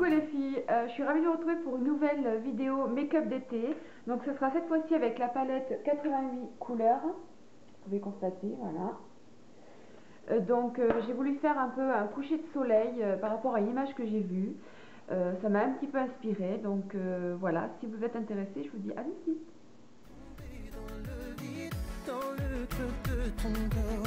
Coucou les filles, je suis ravie de vous retrouver pour une nouvelle vidéo make-up d'été. Donc ce sera cette fois-ci avec la palette 88 couleurs, vous pouvez constater, voilà. J'ai voulu faire un peu un coucher de soleil par rapport à l'image que j'ai vue. Ça m'a un petit peu inspiré, donc voilà, si vous êtes intéressés, je vous dis allez-y. Dans le creux de ton corps,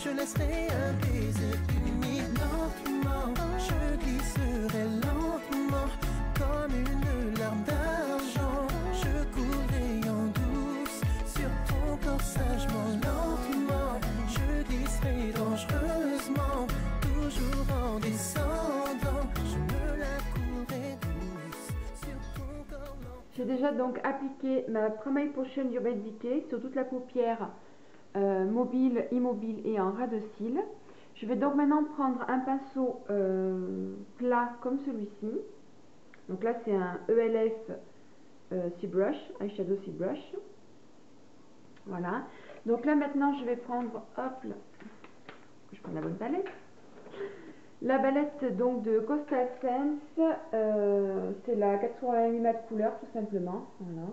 je laisserai un baiser humide lentement. Je glisserai lentement comme une larme d'argent. Je courrai en douce sur ton corps sagement lentement. Je glisserai dangereusement, toujours en descendant. Je me la courrai douce sur ton corps lentement. J'ai déjà donc appliqué ma Promade Potion Urban Decay sur toute la paupière mobile, immobile et en ras de cils. Je vais donc maintenant prendre un pinceau plat comme celui-ci. Donc là c'est un ELF C-Brush, Eyeshadow C-Brush. Voilà. Donc là maintenant je vais prendre, hop là, je prends la bonne palette. La palette donc de Coastal Scents, c'est la 88 mat couleur tout simplement. Voilà.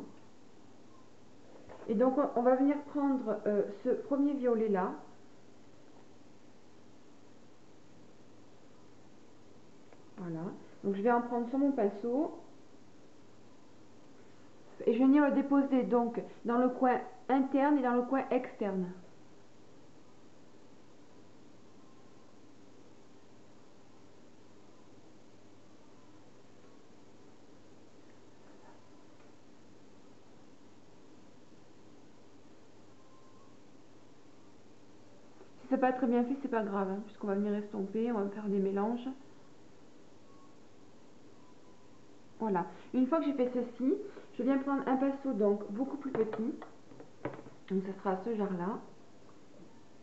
Et donc on va venir prendre ce premier violet là. Voilà. Donc je vais en prendre sur mon pinceau. Et je vais venir le déposer donc dans le coin interne et dans le coin externe. Si c'est pas très bien fait, c'est pas grave, hein, puisqu'on va venir estomper, on va faire des mélanges. Voilà. Une fois que j'ai fait ceci, je viens prendre un pinceau donc beaucoup plus petit. Donc ça sera ce genre là.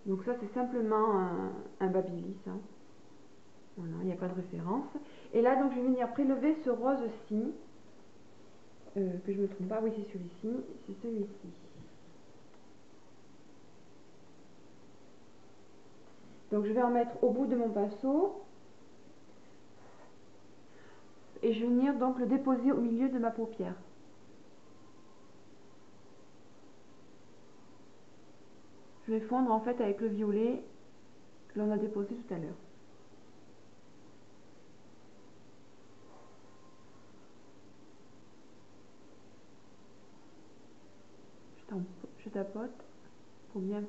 Donc ça c'est simplement un Babyliss. Hein. Voilà, il n'y a pas de référence. Et là donc je vais venir prélever ce rose-ci. Que je me trompe pas, oui c'est celui-ci, c'est celui-ci. Donc je vais en mettre au bout de mon pinceau. Et je vais venir donc le déposer au milieu de ma paupière. Je vais fondre en fait avec le violet que l'on a déposé tout à l'heure. Je tapote pour bien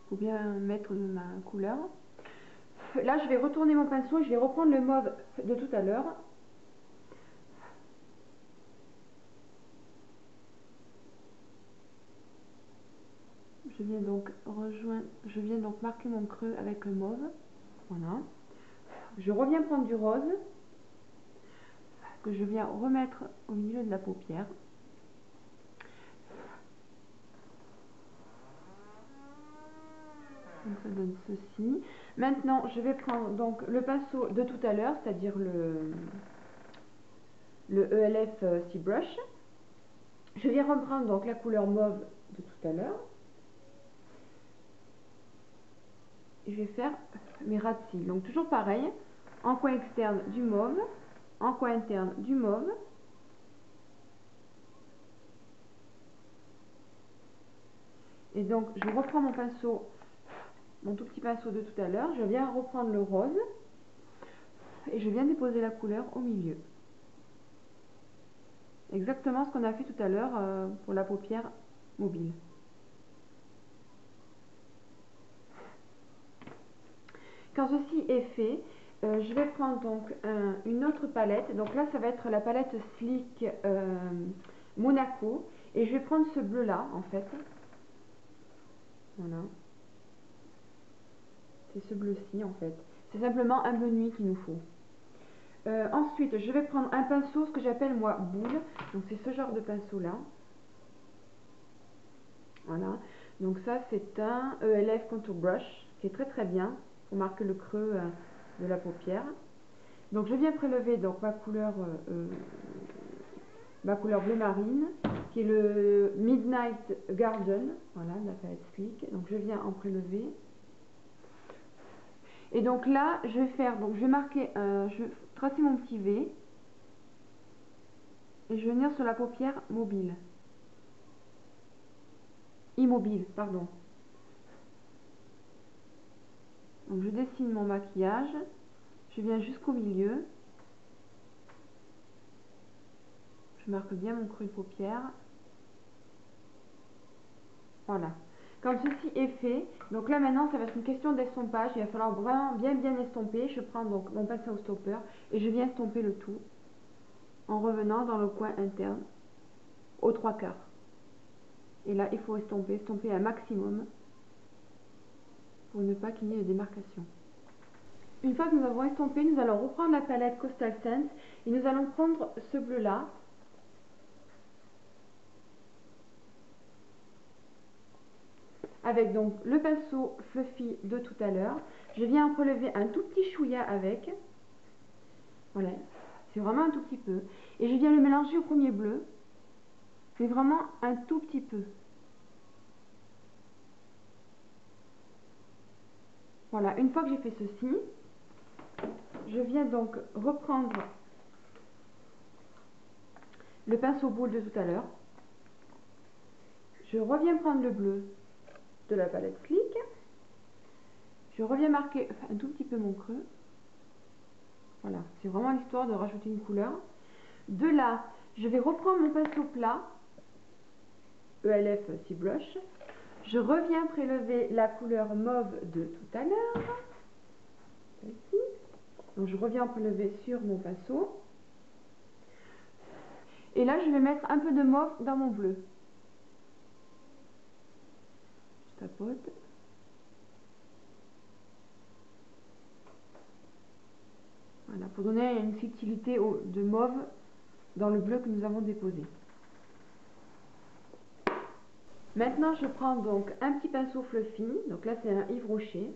pour bien mettre ma couleur. Là je vais retourner mon pinceau et je vais reprendre le mauve de tout à l'heure. Je viens donc marquer mon creux avec le mauve. Voilà. Je reviens prendre du rose que je viens remettre au milieu de la paupière. Donc ça donne ceci. Maintenant, je vais prendre donc le pinceau de tout à l'heure, c'est-à-dire le ELF C-Brush. Je viens reprendre donc la couleur mauve de tout à l'heure. Et je vais faire mes ras de cils. Donc toujours pareil, en coin externe du mauve, en coin interne du mauve. Et donc je reprends mon pinceau, mon tout petit pinceau de tout à l'heure, je viens reprendre le rose et je viens déposer la couleur au milieu. Exactement ce qu'on a fait tout à l'heure pour la paupière mobile. Quand ceci est fait, je vais prendre donc une autre palette. Donc là, ça va être la palette Sleek Monaco. Et je vais prendre ce bleu là, en fait. Voilà. C'est ce bleu-ci, en fait. C'est simplement un bleu nuit qu'il nous faut. Ensuite, je vais prendre un pinceau, ce que j'appelle moi boule. Donc c'est ce genre de pinceau là. Voilà. Donc ça, c'est un ELF Contour Brush qui est très très bien pour marquer le creux de la paupière. Donc je viens prélever donc ma couleur bleu marine qui est le Midnight Garden, voilà, de la palette Sleek. Donc je viens en prélever Et donc là, je vais faire, donc je vais marquer, je vais tracer mon petit V. Et je vais venir sur la paupière mobile. Immobile, pardon. Donc je dessine mon maquillage. Je viens jusqu'au milieu. Je marque bien mon creux de paupière. Voilà. Quand ceci est fait, donc là maintenant ça va être une question d'estompage. Il va falloir vraiment bien estomper. Je prends donc mon pinceau au stopper et je viens estomper le tout en revenant dans le coin interne aux 3/4. Et là il faut estomper un maximum pour ne pas qu'il y ait de démarcation. Une fois que nous avons estompé, nous allons reprendre la palette Coastal Scents et nous allons prendre ce bleu là. Avec donc le pinceau fluffy de tout à l'heure. Je viens en prélever un tout petit chouïa avec. Voilà, c'est vraiment un tout petit peu. Et je viens le mélanger au premier bleu. Mais vraiment un tout petit peu. Voilà, une fois que j'ai fait ceci, je viens donc reprendre le pinceau boule de tout à l'heure. Je reviens prendre le bleu de la palette Slick. Je reviens marquer un tout petit peu mon creux. Voilà, c'est vraiment l'histoire de rajouter une couleur. De là, je vais reprendre mon pinceau plat, ELF Sea Blush. Je reviens prélever la couleur mauve de tout à l'heure. Ici. Donc je reviens prélever sur mon pinceau. Et là, je vais mettre un peu de mauve dans mon bleu. Je tapote. Voilà, pour donner une subtilité de mauve dans le bleu que nous avons déposé. Maintenant, je prends donc un petit pinceau fluffy. Donc là, c'est un Yves Rocher.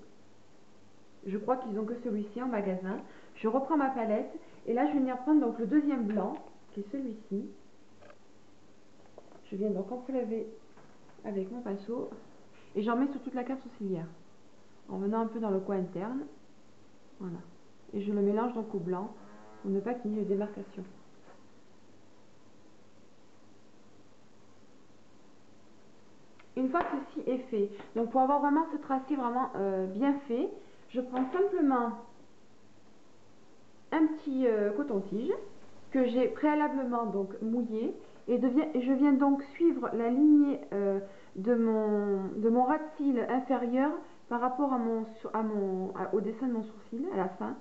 Je crois qu'ils n'ont que celui-ci en magasin. Je reprends ma palette. Et là, je vais venir prendre donc le deuxième blanc, qui est celui-ci. Je viens donc en prélever avec mon pinceau. Et j'en mets sur toute la carte sourcilière. En venant un peu dans le coin interne. Voilà. Et je le mélange donc au blanc, pour ne pas qu'il y ait de démarcation. Une fois que ceci est fait, donc pour avoir vraiment ce tracé vraiment bien fait, je prends simplement un petit coton-tige que j'ai préalablement donc mouillé et je viens donc suivre la lignée de mon ras de cils inférieur par rapport au dessin de mon sourcil à la fin.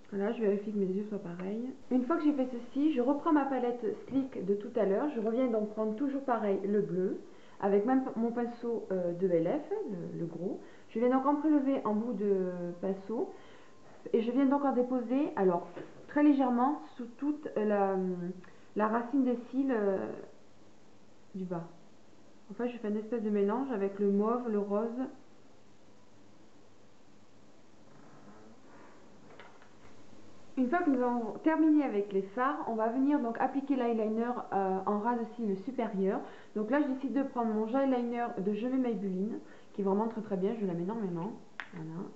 Voilà, je vérifie que mes yeux soient pareils. Une fois que j'ai fait ceci, je reprends ma palette Slick de tout à l'heure. Je reviens donc prendre toujours pareil le bleu avec même mon pinceau de LF, le gros. Je viens donc en prélever en bout de pinceau et je viens donc en déposer, alors très légèrement, sous toute la racine des cils du bas. Enfin, je fais une espèce de mélange avec le mauve, le rose. Une fois que nous avons terminé avec les fards, on va venir donc appliquer l'eyeliner en ras de cils supérieur. Donc là, je décide de prendre mon gel eyeliner de Je vais Maybelline, qui est vraiment très bien, je la mets énormément. Voilà.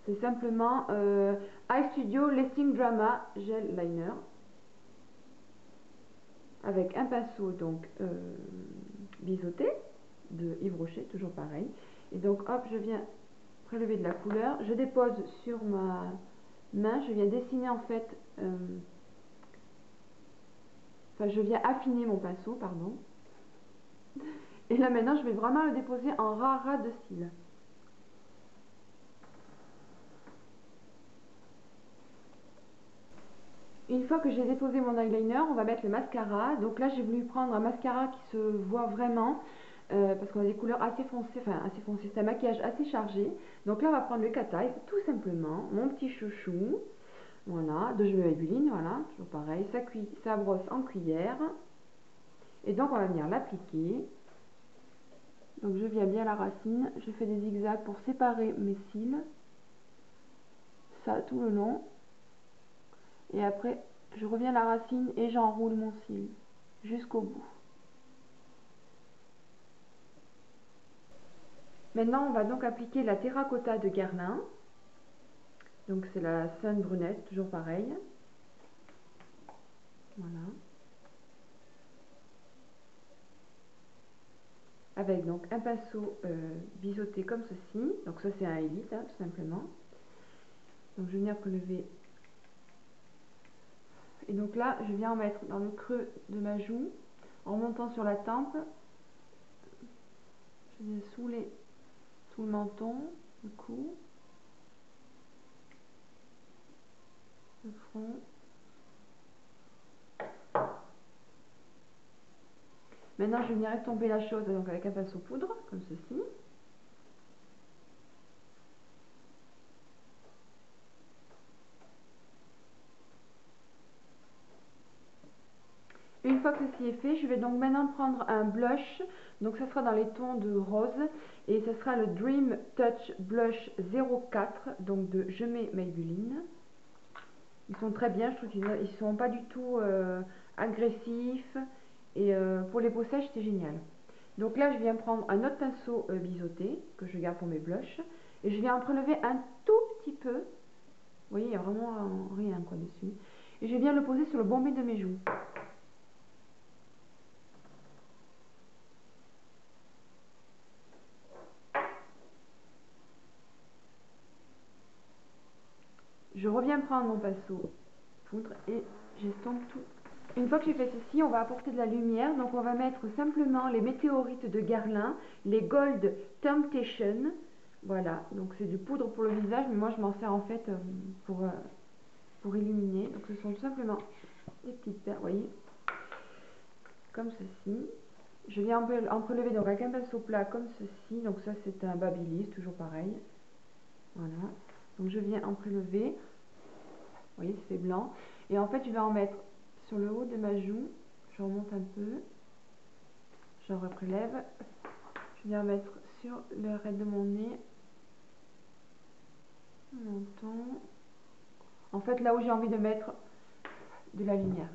C'est simplement Eye Studio Lasting Drama Gel Liner. Avec un pinceau donc biseauté de Yves Rocher, toujours pareil. Et donc hop, je viens prélever de la couleur, je dépose sur ma main, je viens dessiner en fait, enfin je viens affiner mon pinceau, pardon. Et là maintenant je vais vraiment le déposer en ras de cils. Une fois que j'ai déposé mon eyeliner, on va mettre le mascara. Donc là j'ai voulu prendre un mascara qui se voit vraiment. Parce qu'on a des couleurs assez foncées, c'est un maquillage assez chargé. Donc là on va prendre le Cat Eye, tout simplement, mon petit chouchou, voilà, de Je vais Maybelline, voilà, toujours pareil, sa brosse en cuillère. Et donc on va venir l'appliquer Donc je viens bien à la racine, je fais des zigzags pour séparer mes cils, ça tout le long, et après je reviens à la racine et j'enroule mon cil jusqu'au bout. Maintenant on va donc appliquer la terracotta de Guerlain, donc c'est la Sun brunette, toujours pareil, voilà. Avec donc un pinceau biseauté comme ceci, donc ça c'est un élite hein, tout simplement. Donc je vais venir prélever, et donc là je viens en mettre dans le creux de ma joue, en montant sur la tempe, je viens sous le menton, le cou, le front. Maintenant je vais venir estomper la chose donc avec un pinceau poudre, comme ceci. Une fois que ceci est fait, je vais donc maintenant prendre un blush, donc ça sera dans les tons de rose, et ce sera le Dream Touch Blush 04, donc de Je mets Maybelline. Ils sont très bien, je trouve qu'ils ne sont pas du tout agressifs, et pour les peaux sèches c'est génial. Donc là je viens prendre un autre pinceau biseauté, que je garde pour mes blushs, et je viens en prélever un tout petit peu, vous voyez il n'y a vraiment rien quoi dessus, et je viens le poser sur le bombé de mes joues. Je reviens prendre mon pinceau poudre et j'estompe tout. Une fois que j'ai fait ceci, on va apporter de la lumière. Donc on va mettre simplement les météorites de Guerlain, les Gold Temptation. Voilà, donc c'est du poudre pour le visage, mais moi je m'en sers en fait pour illuminer. Donc ce sont tout simplement des petites perles, vous voyez, comme ceci. Je viens en prélever donc avec un pinceau plat comme ceci. Donc ça c'est un Babyliss, toujours pareil. Voilà, donc je viens en prélever. Vous voyez, c'est blanc. Et en fait, je vais en mettre sur le haut de ma joue. Je remonte un peu. Je reprélève. Je viens mettre sur le arête de mon nez. Menton. En fait, là où j'ai envie de mettre de la lumière.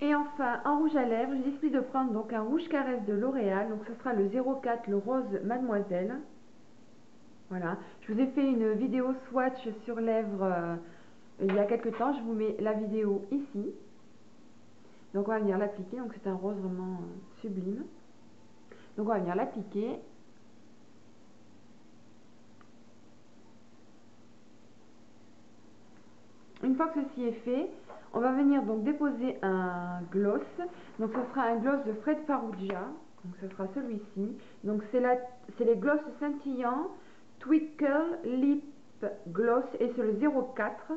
Et enfin, en rouge à lèvres, j'ai décidé de prendre donc un rouge caresse de L'Oréal. Donc, ce sera le 04, le rose Mademoiselle. Voilà. Je vous ai fait une vidéo swatch sur lèvres il y a quelques temps. Je vous mets la vidéo ici. Donc on va venir l'appliquer, donc c'est un rose vraiment sublime. Donc on va venir l'appliquer. Une fois que ceci est fait, on va venir donc déposer un gloss. Donc ce sera un gloss de Fred Farrugia. Donc ce sera celui-ci. Donc c'est les gloss scintillants Twinkle Lip Gloss et c'est le 04.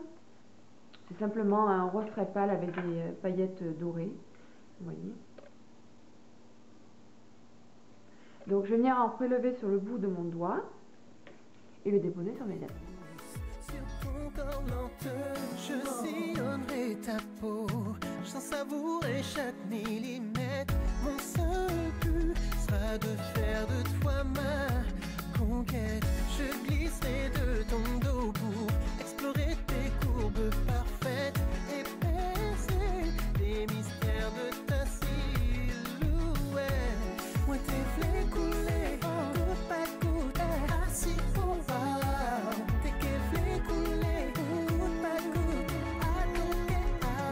C'est simplement un rose très pâle avec des paillettes dorées. Vous voyez. Donc je vais venir en prélever sur le bout de mon doigt et le déposer sur mes lèvres. Sur ton corps lenteur, je sillonnerai ta peau, sans savourer chaque millimètre. Mon seul but sera de faire de toi ma conquête. Je glisserai de ton dos pour explorer tes courbes parfaites et percer les mystères de ta silhouette. Moi tes flets coulés, goutte par goutte, assis pour voir. Tes flets coulés, goutte par goutte, à ton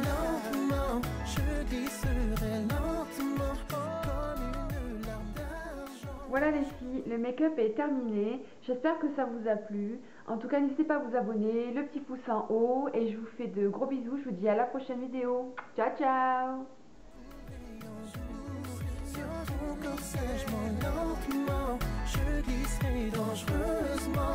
lentement, je glisserai lentement comme une larme d'argent. Voilà les filles, le make-up est terminé. J'espère que ça vous a plu. En tout cas, n'hésitez pas à vous abonner, le petit pouce en haut. Et je vous fais de gros bisous. Je vous dis à la prochaine vidéo. Ciao, ciao! Sur ton corsage, lentement, je glisserai dangereusement.